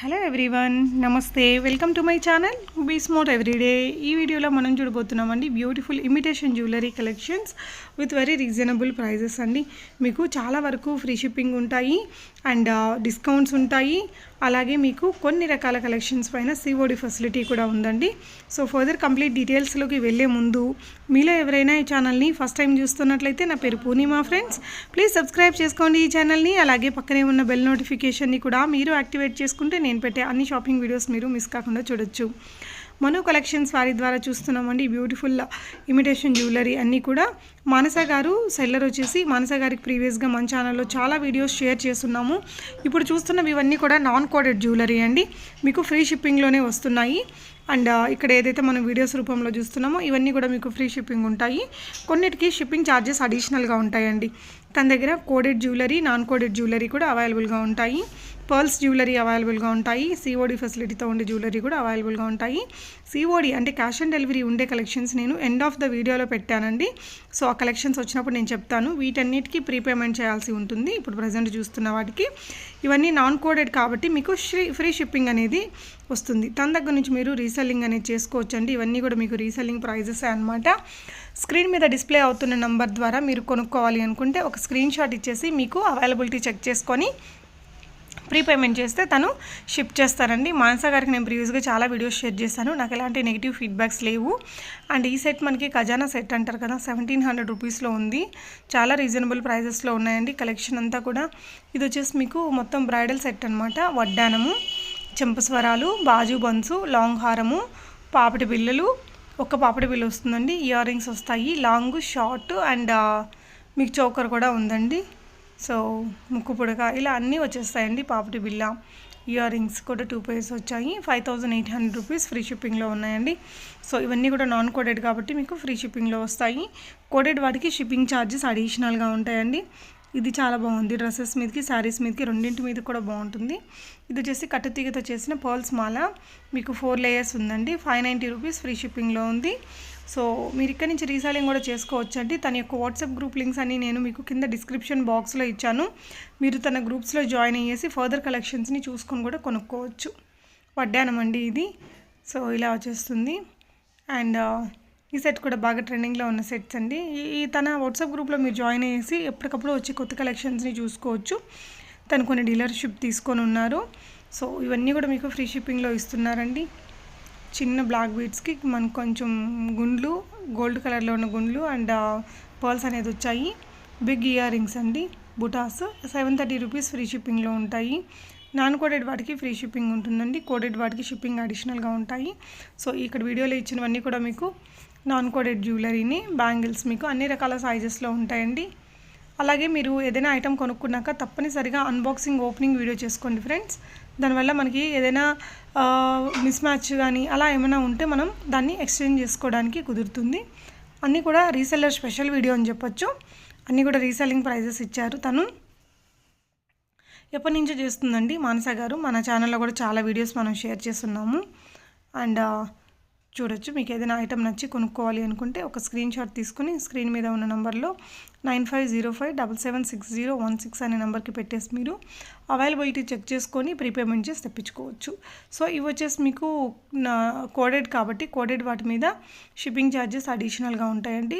Hello everyone, నమస్తే. Welcome to my channel be smart everyday. ఈ వీడియోలో మనం చూడబోతున్నామండి beautiful imitation jewellery collections with very reasonable prices అండి. మీకు చాలా వరకు ఫ్రీ షిప్పింగ్ ఉంటాయి అండ్ డిస్కౌంట్స్ ఉంటాయి. అలాగే మీకు కొన్ని రకాల కలెక్షన్స్ పైన సిఓడి ఫెసిలిటీ కూడా ఉందండి. సో ఫర్దర్ కంప్లీట్ డీటెయిల్స్లోకి వెళ్ళే ముందు మీలో ఎవరైనా ఈ ఛానల్ని ఫస్ట్ టైం చూస్తున్నట్లయితే, నా పేరు పూర్ణిమ ఫ్రెండ్స్, ప్లీజ్ సబ్స్క్రైబ్ చేసుకోండి ఈ ఛానల్ని. అలాగే పక్కనే ఉన్న బెల్ నోటిఫికేషన్ని కూడా మీరు యాక్టివేట్ చేసుకుంటే నేను పెట్టే అన్ని షాపింగ్ వీడియోస్ మీరు మిస్ కాకుండా చూడొచ్చు. మనో కలెక్షన్స్ వారి ద్వారా చూస్తున్నామండి. బ్యూటిఫుల్ ఇమిటేషన్ జ్యువెలరీ అన్నీ కూడా మానస గారు సెల్లర్ వచ్చేసి, మానస గారికి ప్రీవియస్గా మన ఛానల్లో చాలా వీడియోస్ షేర్ చేస్తున్నాము. ఇప్పుడు చూస్తున్నవి ఇవన్నీ కూడా నాన్ కోడెడ్ జ్యువెలరీ అండి. మీకు ఫ్రీ షిప్పింగ్లోనే వస్తున్నాయి. అండ్ ఇక్కడ ఏదైతే మనం వీడియోస్ రూపంలో చూస్తున్నామో ఇవన్నీ కూడా మీకు ఫ్రీ షిప్పింగ్ ఉంటాయి. కొన్నిటికి షిప్పింగ్ ఛార్జెస్ అడిషనల్గా ఉంటాయండి. తన దగ్గర coded jewellery, non coded jewellery కూడా అవైలబుల్గా ఉంటాయి. పర్ల్స్ జ్యువెలరీ అవైలబుల్గా ఉంటాయి. సిఓడి ఫెసిలిటీతో ఉండే జ్యువెలరీ కూడా అవైలబుల్గా ఉంటాయి. సిఓడి అంటే క్యాష్ ఆన్ డెలివరీ ఉండే కలెక్షన్స్ నేను ఎండ్ ఆఫ్ ద వీడియోలో పెట్టానండి. సో ఆ కలెక్షన్స్ వచ్చినప్పుడు నేను చెప్తాను. వీటన్నిటికీ ప్రీపేమెంట్ చేయాల్సి ఉంటుంది. ఇప్పుడు ప్రజెంట్ చూస్తున్న వాటికి ఇవన్నీ నాన్ కోడెడ్ కాబట్టి మీకు ఫ్రీ షిప్పింగ్ అనేది వస్తుంది. తన దగ్గర నుంచి మీరు రీసెల్లింగ్ అనేది చేసుకోవచ్చండి. ఇవన్నీ కూడా మీకు రీసెల్లింగ్ ప్రైజెస్ అనమాట. స్క్రీన్ మీద డిస్ప్లే అవుతున్న నంబర్ ద్వారా మీరు కొనుక్కోవాలి అనుకుంటే ఒక స్క్రీన్ షాట్ ఇచ్చేసి మీకు అవైలబిలిటీ చెక్ చేసుకొని ప్రీపేమెంట్ చేస్తే తను షిప్ చేస్తారండి. మానస గారికి నేను ప్రీవియస్గా చాలా వీడియోస్ షేర్ చేశాను. నాకు ఎలాంటి నెగిటివ్ ఫీడ్బ్యాక్స్ లేవు. అండ్ ఈ సెట్ మనకి ఖజానా సెట్ అంటారు కదా, 1700 రూపీస్లో ఉంది. చాలా రీజనబుల్ ప్రైజెస్లో ఉన్నాయండి కలెక్షన్ అంతా కూడా. ఇది వచ్చేసి మీకు మొత్తం బ్రైడల్ సెట్ అనమాట. వడ్డానము, చెంపస్వరాలు, బాజు బన్సు, లాంగ్ హారము, పాపటి బిళ్ళలు, ఒక పాపటి బిల్ల వస్తుందండి. ఇయర్ రింగ్స్ వస్తాయి, లాంగ్, షార్ట్ అండ్ మీకు చోకర్ కూడా ఉందండి. సో ముక్కు పుడక ఇలా అన్నీ వచ్చేస్తాయండి. పాపటి బిల్ల, ఇయర్ రింగ్స్ కూడా 2 pairs వచ్చాయి. 5800 రూపీస్ ఫ్రీ షిప్పింగ్లో ఉన్నాయండి. సో ఇవన్నీ కూడా నాన్ కోడెడ్ కాబట్టి మీకు ఫ్రీ షిప్పింగ్లో వస్తాయి. కోడెడ్ వాటికి షిప్పింగ్ ఛార్జెస్ అడిషనల్గా ఉంటాయండి. ఇది చాలా బాగుంది. డ్రెస్సెస్ మీదకి, శారీస్ మీదకి, రెండింటి మీద కూడా బాగుంటుంది. ఇది వచ్చేసి కట్టుతీగతో చేసిన పర్ల్స్ మాల. మీకు 4 layers ఉందండి. 590 రూపీస్ ఫ్రీ షిప్పింగ్లో ఉంది. సో మీరు ఇక్కడ నుంచి రీసెల్లింగ్ కూడా చేసుకోవచ్చండి. తన యొక్క వాట్సాప్ గ్రూప్ లింక్స్ అన్ని నేను మీకు కింద డిస్క్రిప్షన్ బాక్స్లో ఇచ్చాను. మీరు తన గ్రూప్స్లో జాయిన్ అయ్యేసి ఫర్దర్ కలెక్షన్స్ని చూసుకొని కూడా కొనుక్కోవచ్చు. వడ్డానం అండి ఇది. సో ఇలా వచ్చేస్తుంది. అండ్ ఈ సెట్ కూడా బాగా ట్రెండింగ్లో ఉన్న సెట్స్ అండి. ఈ తన వాట్సాప్ గ్రూప్లో మీరు జాయిన్ అయ్యేసి ఎప్పటికప్పుడు వచ్చి కొత్త కలెక్షన్స్ని చూసుకోవచ్చు. తను కొన్ని డీలర్షిప్ తీసుకొని ఉన్నారు. సో ఇవన్నీ కూడా మీకు ఫ్రీ షిప్పింగ్లో ఇస్తున్నారండి. చిన్న బ్లాక్ బీడ్స్కి మనకు కొంచెం గుండ్లు, గోల్డ్ కలర్లో ఉన్న గుండ్లు అండ్ పర్ల్స్ అనేది వచ్చాయి. బిగ్ ఇయర్ రింగ్స్ అండి, బుటాస్. 730 రూపీస్ ఫ్రీ షిప్పింగ్లో ఉంటాయి. నాన్ కోడెడ్ వాటికి ఫ్రీ షిప్పింగ్ ఉంటుందండి. కోడెడ్ వాటికి షిప్పింగ్ అడిషనల్గా ఉంటాయి. సో ఇక్కడ వీడియోలో ఇచ్చినవన్నీ కూడా మీకు నాన్ కోడెడ్ జ్యువెలరీని. బ్యాంగిల్స్ మీకు అన్ని రకాల సైజెస్లో ఉంటాయండి. అలాగే మీరు ఏదైనా ఐటెం కొనుక్కున్నాక తప్పనిసరిగా అన్బాక్సింగ్, ఓపెనింగ్ వీడియో చేసుకోండి ఫ్రెండ్స్. దానివల్ల మనకి ఏదైనా మిస్ మ్యాచ్ కానీ అలా ఏమైనా ఉంటే మనం దాన్ని ఎక్స్చేంజ్ చేసుకోవడానికి కుదురుతుంది. అన్నీ కూడా రీసెల్లర్ స్పెషల్ వీడియో అని చెప్పొచ్చు. అన్నీ కూడా రీసెల్లింగ్ ప్రైజెస్ ఇచ్చారు. తను ఎప్పటి నుంచో చేస్తుందండి మానస గారు. మన ఛానల్లో కూడా చాలా వీడియోస్ మనం షేర్ చేస్తున్నాము. అండ్ చూడొచ్చు. మీకు ఏదైనా ఐటమ్ నచ్చి కొనుక్కోవాలి అనుకుంటే ఒక స్క్రీన్ షాట్ తీసుకుని స్క్రీన్ మీద ఉన్న నెంబర్లో 9505776016 అనే నెంబర్కి పెట్టేసి మీరు అవైలబిలిటీ చెక్ చేసుకొని ప్రీపేమెంట్ చేసి తెప్పించుకోవచ్చు. సో ఇవి వచ్చేసి మీకు కోడెడ్ కాబట్టి కోడెడ్ వాటి మీద షిప్పింగ్ ఛార్జెస్ అడిషనల్గా ఉంటాయండి.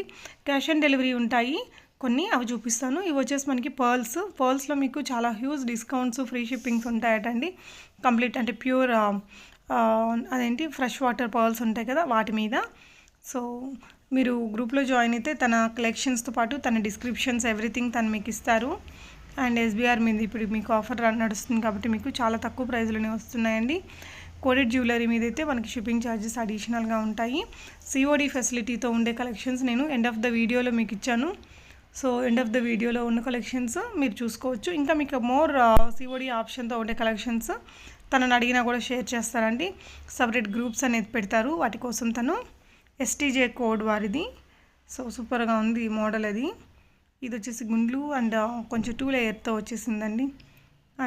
క్యాష్ ఆన్ డెలివరీ ఉంటాయి కొన్ని, అవి చూపిస్తాను. ఇవి వచ్చేసి మనకి పర్ల్స్లో మీకు చాలా హ్యూజ్ డిస్కౌంట్స్, ఫ్రీ షిప్పింగ్స్ ఉంటాయటండి. కంప్లీట్ అంటే ప్యూర్ అదేంటి ఫ్రెష్ వాటర్ పర్ల్స్ ఉంటాయి కదా వాటి మీద. సో మీరు గ్రూప్లో జాయిన్ అయితే తన కలెక్షన్స్తో పాటు తన డిస్క్రిప్షన్స్ ఎవ్రీథింగ్ తను మీకు ఇస్తారు. అండ్ ఎస్బీఆర్ మీద ఇప్పుడు మీకు ఆఫర్ నడుస్తుంది కాబట్టి మీకు చాలా తక్కువ ప్రైస్లోనే వస్తున్నాయండి. కోడెడ్ జ్యువెలరీ మీద అయితే మనకి షిప్పింగ్ ఛార్జెస్ అడిషనల్గా ఉంటాయి. సిఓడి ఫెసిలిటీతో ఉండే కలెక్షన్స్ నేను ఎండ్ ఆఫ్ ద వీడియోలో మీకు ఇచ్చాను. సో ఎండ్ ఆఫ్ ద వీడియోలో ఉన్న కలెక్షన్స్ మీరు చూసుకోవచ్చు. ఇంకా మీకు మోర్ సిఓడి ఆప్షన్తో ఉండే కలెక్షన్స్ తనని అడిగినా కూడా షేర్ చేస్తారండి. సపరేట్ గ్రూప్స్ అనేది పెడతారు వాటి కోసం. తను ఎస్టీజే కోడ్ వారిది. సో సూపర్గా ఉంది ఈ మోడల్. అది ఇది వచ్చేసి గుండ్లు అండ్ కొంచెం 2 layerతో వచ్చేసిందండి.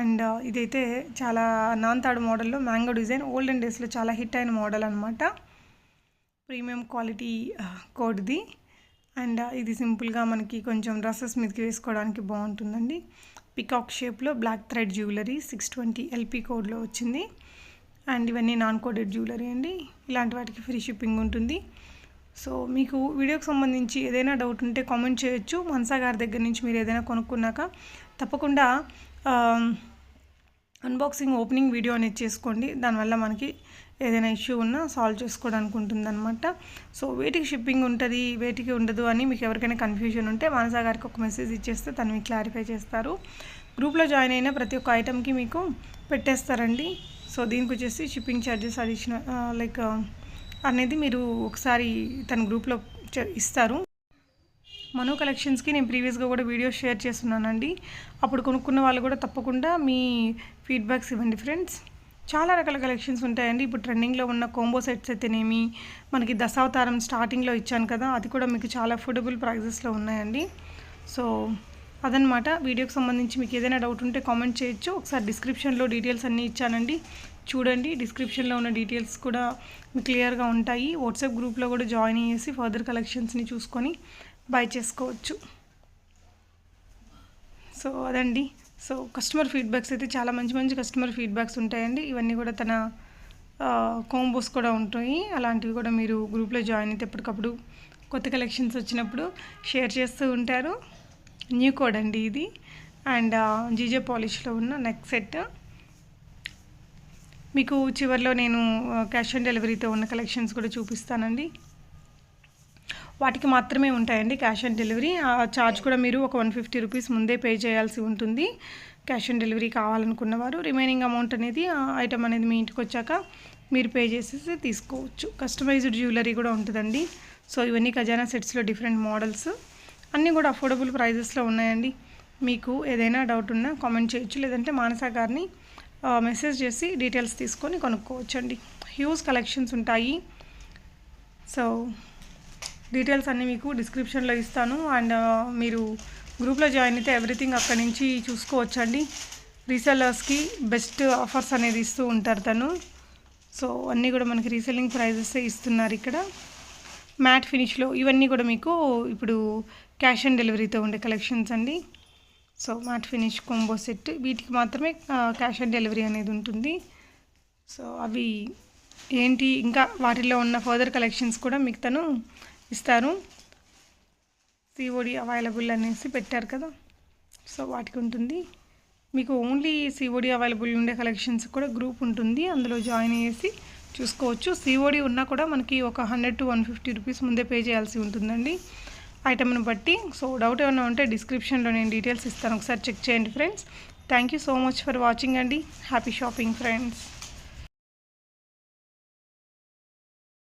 అండ్ ఇదైతే చాలా నాన్తాడు మోడల్లో మ్యాంగో డిజైన్. ఓల్డెన్ డేస్లో చాలా హిట్ అయిన మోడల్ అనమాట. Premium quality కోడ్ది. అండ్ ఇది సింపుల్గా మనకి కొంచెం డ్రెస్సెస్ మీదకి వేసుకోవడానికి బాగుంటుందండి. పికాక్ షేప్లో బ్లాక్ థ్రెడ్ జ్యువెలరీ 620 LP కోడ్లో వచ్చింది. అండ్ ఇవన్నీ నాన్ కోడెడ్ జ్యువెలరీ అండి. ఇలాంటి వాటికి ఫ్రీ షిప్పింగ్ ఉంటుంది. సో మీకు వీడియోకి సంబంధించి ఏదైనా డౌట్ ఉంటే కామెంట్ చేయొచ్చు. మనసా గారి దగ్గర నుంచి మీరు ఏదైనా కొనుక్కున్నాక తప్పకుండా అన్బాక్సింగ్ ఓపెనింగ్ వీడియో అనేది చేసుకోండి. దానివల్ల మనకి ఏదైనా ఇష్యూ ఉన్నా సాల్వ్ చేసుకోవడానికి ఉంటుందన్నమాట. సో వేటికి షిప్పింగ్ ఉంటుంది, వేటికి ఉండదు అని మీకు ఎవరికైనా కన్ఫ్యూజన్ ఉంటే మనసా గారికి ఒక మెసేజ్ ఇచ్చేస్తే తను మీకు క్లారిఫై చేస్తారు. గ్రూప్లో జాయిన్ అయిన ప్రతి ఒక్క ఐటెంకి మీకు పెట్టేస్తారండి. సో దీనికి వచ్చేసి షిప్పింగ్ ఛార్జెస్ అడిషనల్ అనేది మీరు ఒకసారి తన గ్రూప్లో ఇస్తారు. మనో కలెక్షన్స్కి నేను ప్రీవియస్గా కూడా వీడియోస్ షేర్ చేస్తున్నానండి. అప్పుడు కొనుక్కున్న వాళ్ళు కూడా తప్పకుండా మీ ఫీడ్బ్యాక్స్ ఇవ్వండి ఫ్రెండ్స్. చాలా రకాల కలెక్షన్స్ ఉంటాయండి. ఇప్పుడు ట్రెండింగ్లో ఉన్న కాంబో సెట్స్ అయితేనేమి, మనకి దశావతారం స్టార్టింగ్లో ఇచ్చాను కదా, అది కూడా మీకు చాలా అఫోర్డబుల్ ప్రైజెస్లో ఉన్నాయండి. సో అదనమాట. వీడియోకి సంబంధించి మీకు ఏదైనా డౌట్ ఉంటే కామెంట్ చేయొచ్చు. ఒకసారి డిస్క్రిప్షన్లో డీటెయిల్స్ అన్నీ ఇచ్చానండి, చూడండి. డిస్క్రిప్షన్లో ఉన్న డీటెయిల్స్ కూడా మీకు క్లియర్గా ఉంటాయి. వాట్సాప్ గ్రూప్లో కూడా జాయిన్ అయ్యేసి ఫర్దర్ కలెక్షన్స్ని చూసుకొని బై చేసుకోవచ్చు. సో అదండి. సో కస్టమర్ ఫీడ్బ్యాక్స్ అయితే చాలా మంచి మంచి కస్టమర్ ఫీడ్బ్యాక్స్ ఉంటాయండి. ఇవన్నీ కూడా తన కాంబోస్ కూడా ఉంటాయి. అలాంటివి కూడా మీరు గ్రూప్లో జాయిన్ అయితే ఎప్పటికప్పుడు కొత్త కలెక్షన్స్ వచ్చినప్పుడు షేర్ చేస్తూ ఉంటారు. న్యూ కోడ్ అండి ఇది. అండ్ జీజే పాలిష్లో ఉన్న నెక్ సెట్. మీకు చివరిలో నేను క్యాష్ ఆన్ డెలివరీతో ఉన్న కలెక్షన్స్ కూడా చూపిస్తానండి. వాటికి మాత్రమే ఉంటాయండి క్యాష్ ఆన్ డెలివరీ. ఆ ఛార్జ్ కూడా మీరు ఒక 150 రూపీస్ ముందే పే చేయాల్సి ఉంటుంది క్యాష్ ఆన్ డెలివరీ కావాలనుకున్నవారు. రిమైనింగ్ అమౌంట్ అనేది ఐటమ్ అనేది మీ ఇంటికి వచ్చాక మీరు పే చేసేసి తీసుకోవచ్చు. కస్టమైజ్డ్ జ్యువెలరీ కూడా ఉంటుందండి. సో ఇవన్నీ ఖజానా సెట్స్లో డిఫరెంట్ మోడల్స్ అన్నీ కూడా అఫోర్డబుల్ ప్రైజెస్లో ఉన్నాయండి. మీకు ఏదైనా డౌట్ ఉన్నా కామెంట్ చేయొచ్చు, లేదంటే మానసా గారిని మెసేజ్ చేసి డీటెయిల్స్ తీసుకొని కొనుక్కోవచ్చు అండి. హ్యూజ్ కలెక్షన్స్ ఉంటాయి. సో డీటెయిల్స్ అన్నీ మీకు డిస్క్రిప్షన్లో ఇస్తాను. అండ్ మీరు గ్రూప్లో జాయిన్ అయితే ఎవ్రీథింగ్ అక్కడి నుంచి చూసుకోవచ్చండి. రీసెల్లర్స్కి బెస్ట్ ఆఫర్స్ అనేది ఇస్తూ ఉంటారు తను. సో అన్నీ కూడా మనకి రీసెల్లింగ్ ప్రైజెస్ ఇస్తున్నారు ఇక్కడ. మ్యాట్ ఫినిష్లో ఇవన్నీ కూడా మీకు ఇప్పుడు క్యాష్ ఆన్ డెలివరీతో ఉండే కలెక్షన్స్ అండి. So matte finish combo set, వీటికి మాత్రమే క్యాష్ ఆన్ డెలివరీ అనేది ఉంటుంది. సో అవి ఏంటి, ఇంకా వాటిల్లో ఉన్న ఫర్దర్ కలెక్షన్స్ కూడా మీకు తను ఇస్తారు. సిఓడి అవైలబుల్ అనేసి పెట్టారు కదా, సో వాటికి ఉంటుంది. మీకు ఓన్లీ సిఓడి అవైలబుల్ ఉండే కలెక్షన్స్ కూడా గ్రూప్ ఉంటుంది, అందులో జాయిన్ అయ్యేసి చూసుకోవచ్చు. సిఓడి ఉన్నా కూడా మనకి ఒక 100 to 150 రూపీస్ ముందే పే చేయాల్సి ఉంటుందండి ఐటమ్ని బట్టి. సో డౌట్ ఏమైనా ఉంటే డిస్క్రిప్షన్లో నేను డీటెయిల్స్ ఇస్తాను, ఒకసారి చెక్ చేయండి friends. Thank you so much for watching అండి. Happy shopping friends.